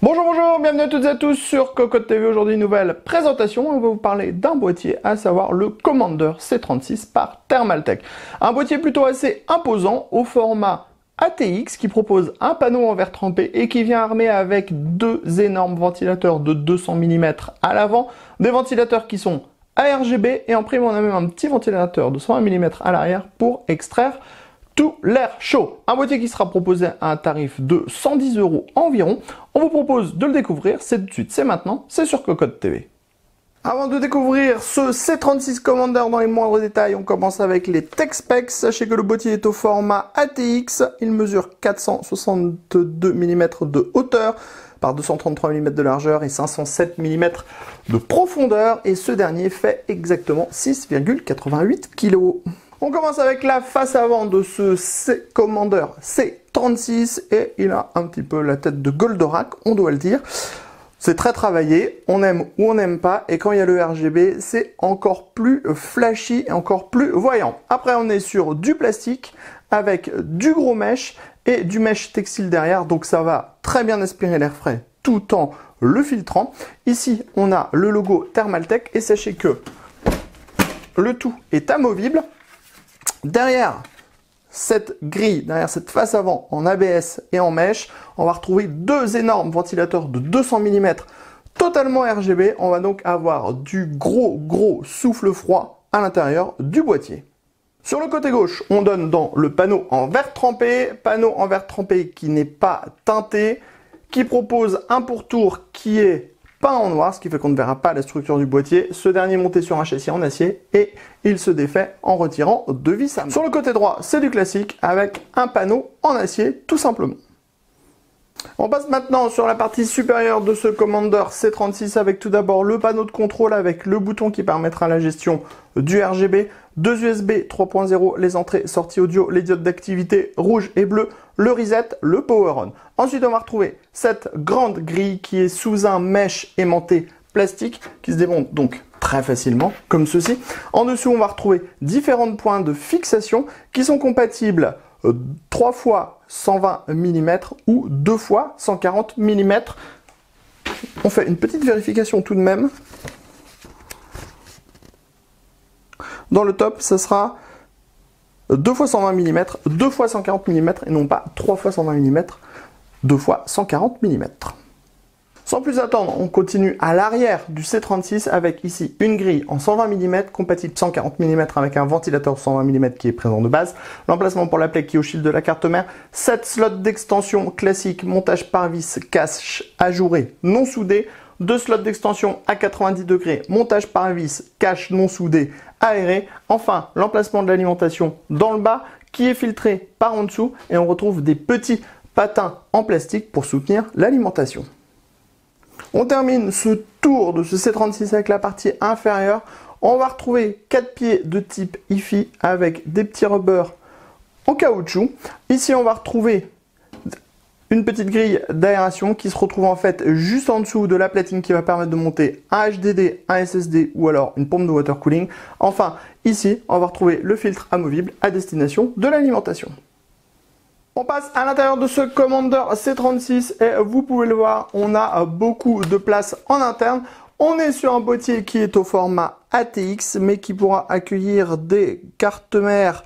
Bonjour, bonjour, bienvenue à toutes et à tous sur Cocotte TV. Aujourd'hui, nouvelle présentation. On va vous parler d'un boîtier, à savoir le Commander C36 par Thermaltake. Un boîtier plutôt assez imposant au format ATX qui propose un panneau en verre trempé et qui vient armé avec deux énormes ventilateurs de 200 mm à l'avant, des ventilateurs qui sont ARGB et en prime on a même un petit ventilateur de 120 mm à l'arrière pour extraire tout l'air chaud. Un boîtier qui sera proposé à un tarif de 110 € environ. On vous propose de le découvrir, c'est tout de suite, c'est maintenant, c'est sur Cocotte TV. Avant de découvrir ce C36 Commander dans les moindres détails, on commence avec les tech specs. Sachez que le boîtier est au format ATX, il mesure 462 mm de hauteur par 233 mm de largeur et 507 mm de profondeur, et ce dernier fait exactement 6,88 kg. On commence avec la face avant de ce Commander C36 et il a un petit peu la tête de Goldorak, on doit le dire. C'est très travaillé, on aime ou on n'aime pas, et quand il y a le RGB, c'est encore plus flashy et encore plus voyant. Après, on est sur du plastique avec du gros mesh et du mesh textile derrière, donc ça va très bien aspirer l'air frais tout en le filtrant. Ici, on a le logo Thermaltake et sachez que le tout est amovible. Derrière cette grille, derrière cette face avant en ABS et en mesh, on va retrouver deux énormes ventilateurs de 200 mm totalement RGB. On va donc avoir du gros souffle froid à l'intérieur du boîtier. Sur le côté gauche, on donne dans le panneau en verre trempé qui n'est pas teinté, qui propose un pourtour qui est peint en noir, ce qui fait qu'on ne verra pas la structure du boîtier. Ce dernier est monté sur un châssis en acier et il se défait en retirant deux vis à main. Sur le côté droit, c'est du classique avec un panneau en acier tout simplement. On passe maintenant sur la partie supérieure de ce Commander C36 avec tout d'abord le panneau de contrôle avec le bouton qui permettra la gestion du RGB, deux USB 3.0, les entrées sorties audio, les diodes d'activité rouge et bleu, le reset, le power on. Ensuite, on va retrouver cette grande grille qui est sous un mesh aimanté plastique qui se démonte donc très facilement, comme ceci. En dessous, on va retrouver différents points de fixation qui sont compatibles 3 fois 120 mm ou 2 fois 140 mm. On fait une petite vérification tout de même. Dans le top, ça sera 2 fois 120 mm, 2 fois 140 mm et non pas 3 fois 120 mm, 2 fois 140 mm. Sans plus attendre, on continue à l'arrière du C36 avec ici une grille en 120 mm, compatible 140 mm avec un ventilateur 120 mm qui est présent de base, l'emplacement pour la plaque qui est au fil de la carte mère, 7 slots d'extension classique, montage par vis, cache ajouré non soudé, 2 slots d'extension à 90 degrés, montage par vis, cache non soudé, aéré, enfin l'emplacement de l'alimentation dans le bas qui est filtré par en dessous et on retrouve des petits patins en plastique pour soutenir l'alimentation. On termine ce tour de ce C36 avec la partie inférieure. On va retrouver 4 pieds de type IFI avec des petits rubbers en caoutchouc. Ici, on va retrouver une petite grille d'aération qui se retrouve en fait juste en dessous de la platine qui va permettre de monter un HDD, un SSD ou alors une pompe de water cooling. Enfin, ici, on va retrouver le filtre amovible à destination de l'alimentation. On passe à l'intérieur de ce Commander C36 et vous pouvez le voir, on a beaucoup de place en interne. On est sur un boîtier qui est au format ATX mais qui pourra accueillir des cartes mères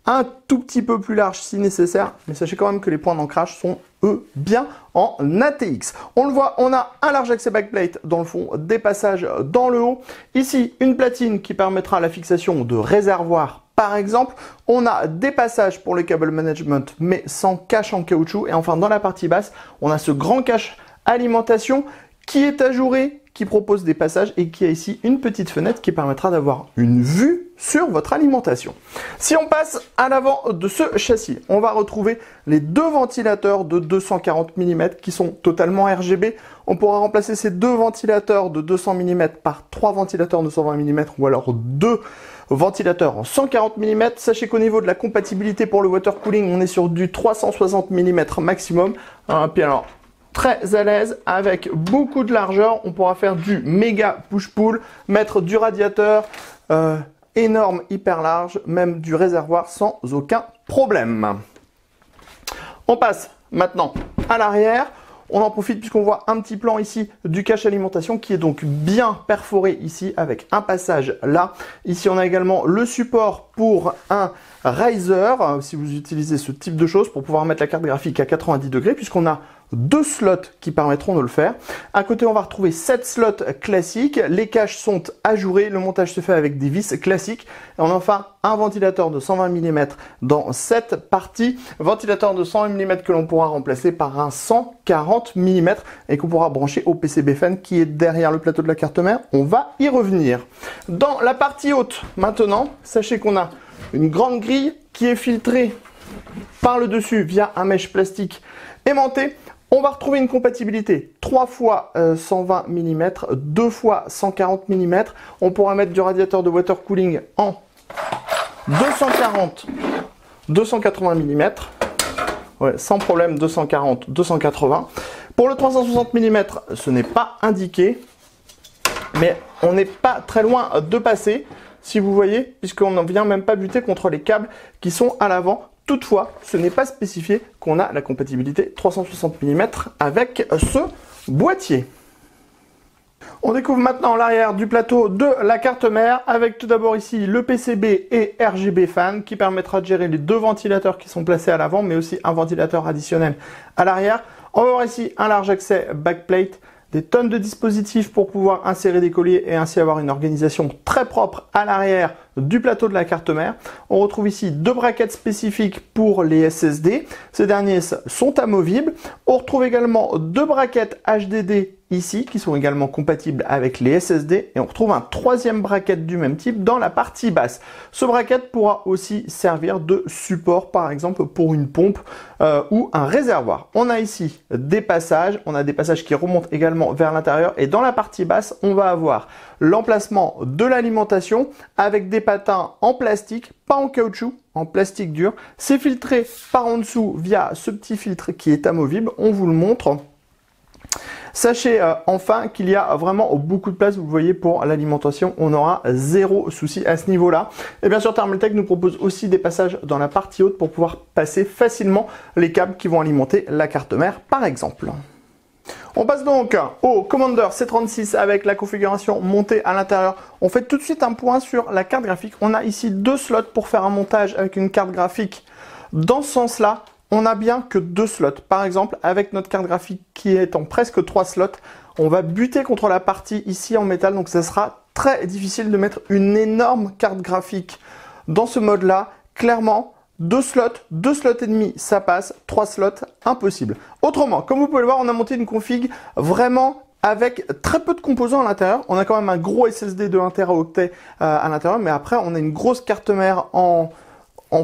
un tout petit peu plus larges si nécessaire. Mais sachez quand même que les points d'ancrage sont eux bien en ATX. On le voit, on a un large accès backplate dans le fond, des passages dans le haut. Ici, une platine qui permettra la fixation de réservoirs. Par exemple, on a des passages pour le câble management, mais sans cache en caoutchouc. Et enfin, dans la partie basse, on a ce grand cache alimentation qui est ajouré, qui propose des passages et qui a ici une petite fenêtre qui permettra d'avoir une vue sur votre alimentation. Si on passe à l'avant de ce châssis, on va retrouver les deux ventilateurs de 240 mm qui sont totalement RGB. On pourra remplacer ces deux ventilateurs de 200 mm par 3 ventilateurs de 120 mm ou alors 2 ventilateur en 140 mm. Sachez qu'au niveau de la compatibilité pour le water cooling, on est sur du 360 mm maximum. Puis alors, très à l'aise, avec beaucoup de largeur, on pourra faire du méga push-pull, mettre du radiateur énorme, hyper large, même du réservoir sans aucun problème. On passe maintenant à l'arrière. On en profite puisqu'on voit un petit plan ici du cache alimentation qui est donc bien perforé ici avec un passage là. Ici, on a également le support pour un riser, si vous utilisez ce type de choses, pour pouvoir mettre la carte graphique à 90 degrés, puisqu'on a 2 slots qui permettront de le faire. À côté, on va retrouver 7 slots classiques. Les caches sont ajourées. Le montage se fait avec des vis classiques. Et on a enfin un ventilateur de 120 mm dans cette partie. Ventilateur de 120 mm que l'on pourra remplacer par un 140 mm et qu'on pourra brancher au PCB fan qui est derrière le plateau de la carte mère. On va y revenir. Dans la partie haute, maintenant, sachez qu'on a une grande grille qui est filtrée par le dessus via un mèche plastique aimanté. On va retrouver une compatibilité 3 fois 120 mm, 2 fois 140 mm. On pourra mettre du radiateur de water cooling en 240, 280 mm. Ouais, sans problème, 240, 280. Pour le 360 mm, ce n'est pas indiqué, mais on n'est pas très loin de passer, si vous voyez, puisqu'on n'en vient même pas buter contre les câbles qui sont à l'avant. Toutefois, ce n'est pas spécifié qu'on a la compatibilité 360 mm avec ce boîtier. On découvre maintenant l'arrière du plateau de la carte mère avec tout d'abord ici le PCB et RGB fan qui permettra de gérer les 2 ventilateurs qui sont placés à l'avant, mais aussi un ventilateur additionnel à l'arrière. On va voir ici un large accès backplate, des tonnes de dispositifs pour pouvoir insérer des colliers et ainsi avoir une organisation très propre à l'arrière du plateau de la carte mère. On retrouve ici 2 braquettes spécifiques pour les SSD. Ces derniers sont amovibles. On retrouve également 2 braquettes HDD ici qui sont également compatibles avec les SSD et on retrouve un 3e bracket du même type dans la partie basse. Ce bracket pourra aussi servir de support par exemple pour une pompe ou un réservoir. On a ici des passages, on a des passages qui remontent également vers l'intérieur et dans la partie basse on va avoir l'emplacement de l'alimentation avec des patins en plastique, pas en caoutchouc, en plastique dur. C'est filtré par en dessous via ce petit filtre qui est amovible, on vous le montre. Sachez enfin qu'il y a vraiment beaucoup de place, vous voyez, pour l'alimentation, on aura 0 souci à ce niveau-là. Et bien sûr, Thermaltake nous propose aussi des passages dans la partie haute pour pouvoir passer facilement les câbles qui vont alimenter la carte mère, par exemple. On passe donc au Commander C36 avec la configuration montée à l'intérieur. On fait tout de suite un point sur la carte graphique. On a ici 2 slots pour faire un montage avec une carte graphique. Dans ce sens-là, on n'a bien que 2 slots. Par exemple, avec notre carte graphique qui est en presque 3 slots, on va buter contre la partie ici en métal. Donc ça sera très difficile de mettre une énorme carte graphique dans ce mode-là. Clairement, 2 slots et demi, ça passe. 3 slots, impossible. Autrement, comme vous pouvez le voir, on a monté une config vraiment avec très peu de composants à l'intérieur. On a quand même un gros SSD de 1 Teraoctet à l'intérieur, mais après, on a une grosse carte mère en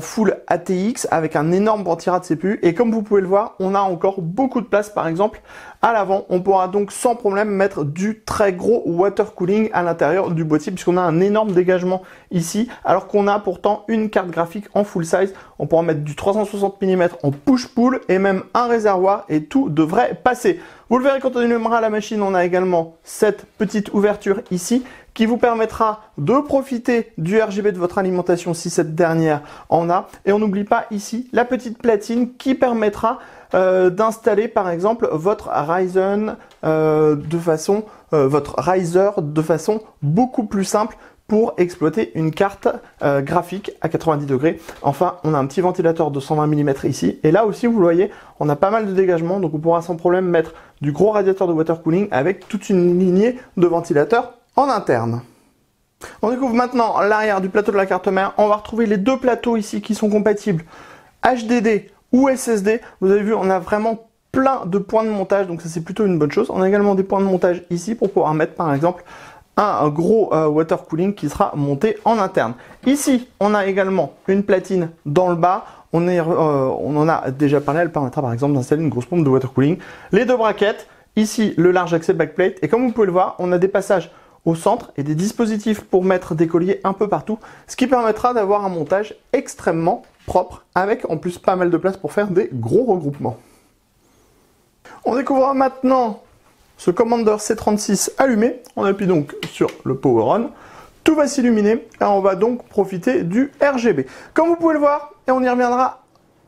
full ATX avec un énorme ventirad CPU. Et comme vous pouvez le voir, on a encore beaucoup de place, par exemple, à l'avant. On pourra donc sans problème mettre du très gros water cooling à l'intérieur du boîtier puisqu'on a un énorme dégagement ici, alors qu'on a pourtant une carte graphique en full size. On pourra mettre du 360 mm en push-pull et même un réservoir et tout devrait passer. Vous le verrez quand on allumera la machine, on a également cette petite ouverture ici qui vous permettra de profiter du RGB de votre alimentation si cette dernière en a. Et on n'oublie pas ici la petite platine qui permettra d'installer par exemple votre Ryzen votre riser de façon beaucoup plus simple pour exploiter une carte graphique à 90 degrés. Enfin, on a un petit ventilateur de 120 mm ici. Et là aussi, vous le voyez, on a pas mal de dégagement. Donc, on pourra sans problème mettre du gros radiateur de water cooling avec toute une lignée de ventilateurs en interne. On découvre maintenant l'arrière du plateau de la carte mère. On va retrouver les 2 plateaux ici qui sont compatibles HDD ou SSD. Vous avez vu, on a vraiment plein de points de montage. Donc, ça, c'est plutôt une bonne chose. On a également des points de montage ici pour pouvoir mettre, par exemple, un gros water cooling qui sera monté en interne. Ici, on a également une platine dans le bas. On en a déjà parlé, elle permettra par exemple d'installer une grosse pompe de water cooling. Les 2 braquettes, ici le large accès backplate. Et comme vous pouvez le voir, on a des passages au centre et des dispositifs pour mettre des colliers un peu partout. Ce qui permettra d'avoir un montage extrêmement propre avec en plus pas mal de place pour faire des gros regroupements. On découvrira maintenant ce Commander C36 allumé. On appuie donc sur le Power On. Tout va s'illuminer et on va donc profiter du RGB. Comme vous pouvez le voir, et on y reviendra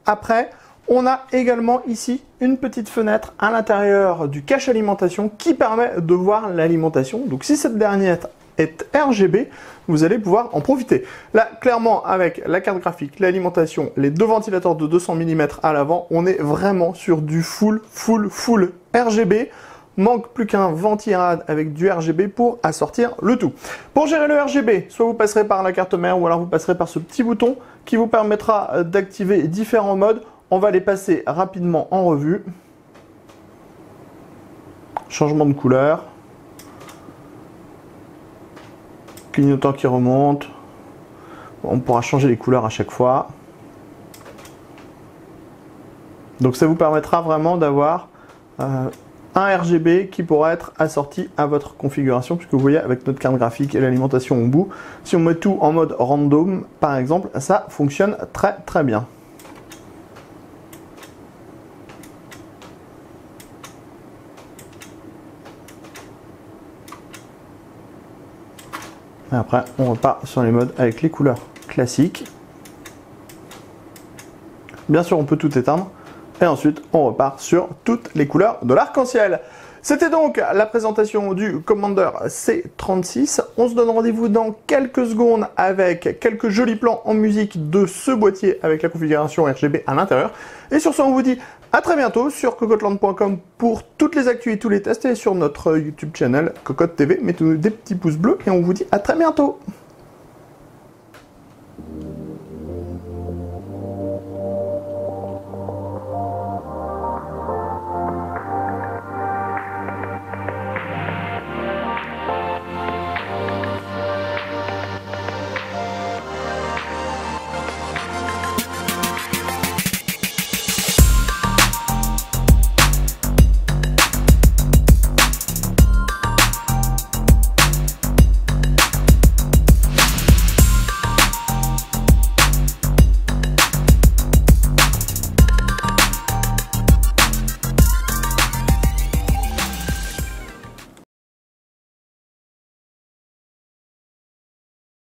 après, On a également ici une petite fenêtre à l'intérieur du cache alimentation qui permet de voir l'alimentation. Donc si cette dernière est RGB, vous allez pouvoir en profiter. Là, clairement, avec la carte graphique, l'alimentation, les deux ventilateurs de 200 mm à l'avant, on est vraiment sur du full RGB. Manque plus qu'un ventirad avec du RGB pour assortir le tout. Pour gérer le RGB, soit vous passerez par la carte mère ou alors vous passerez par ce petit bouton qui vous permettra d'activer différents modes. On va les passer rapidement en revue. Changement de couleur. Clignotant qui remonte. On pourra changer les couleurs à chaque fois. Donc ça vous permettra vraiment d'avoir un RGB qui pourra être assorti à votre configuration, puisque vous voyez avec notre carte graphique et l'alimentation au bout, si on met tout en mode random par exemple, ça fonctionne très bien. Et après, on repart sur les modes avec les couleurs classiques. Bien sûr, on peut tout éteindre. Et ensuite, on repart sur toutes les couleurs de l'arc-en-ciel. C'était donc la présentation du Commander C36. On se donne rendez-vous dans quelques secondes avec quelques jolis plans en musique de ce boîtier avec la configuration RGB à l'intérieur. Et sur ce, on vous dit à très bientôt sur cocotland.com pour toutes les actus et tous les tests et sur notre YouTube channel Cocotte TV. Mettez-nous des petits pouces bleus et on vous dit à très bientôt.